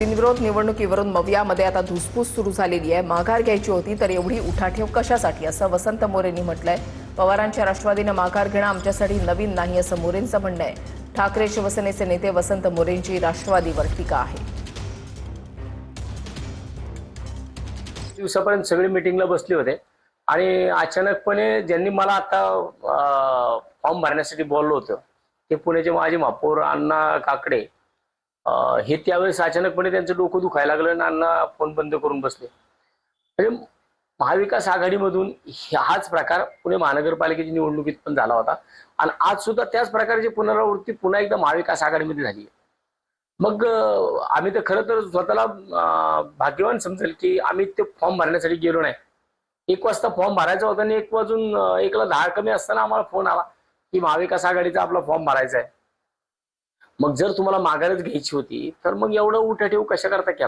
बिनविरोध निवडणुकीवरून मवियामध्ये आता धुसफूस सुरू झालेली आहे। माघार घ्यायची होती तर एवढी उठाठेव कशासाठी असं वसंत मोरेंनी म्हटलंय। पवारांच्या राष्ट्रवादीने माघार घेणं आमच्यासाठी नवीन नाही असं मोरेंचं म्हणणं आहे। ठाकरे शिवसेनेचे नेते वसंत मोरेंची राष्ट्रवादीवर टीका आहे। दिवसापर्यंत सगळे मीटिंगला बसले होते आणि अचानकपणे ज्यांनी मला आता फॉर्म भरण्यासाठी बोललो होतं ते पुण्याचे माजी महापौर अण्णा काकडे हे त्यावेळेस अचानकपणे त्यांचं डोकं दुखायला लागलं आणि अण्णा फोन बंद करून बसले। म्हणजे महाविकास आघाडीमधून हाच प्रकार पुणे महानगरपालिकेच्या निवडणुकीत पण झाला होता आणि आज सुद्धा त्याच प्रकारची पुनरावृत्ती पुन्हा एकदा महाविकास आघाडीमध्ये झाली आहे। मग आम्ही तर खरं तर स्वतःला भाग्यवान समजेल की आम्ही ते फॉर्म भरण्यासाठी गेलो नाही। 1 वाजता फॉर्म भरायचा होता आणि 1 वाजून 1ला 10 कमी असताना आम्हाला फोन आला की महाविकास आघाडीचा आपला फॉर्म भरायचा आहे। मग जर तुम्हाला माघारच घ्यायची होती तर मग एवढं उठाठेव कशा करता केला?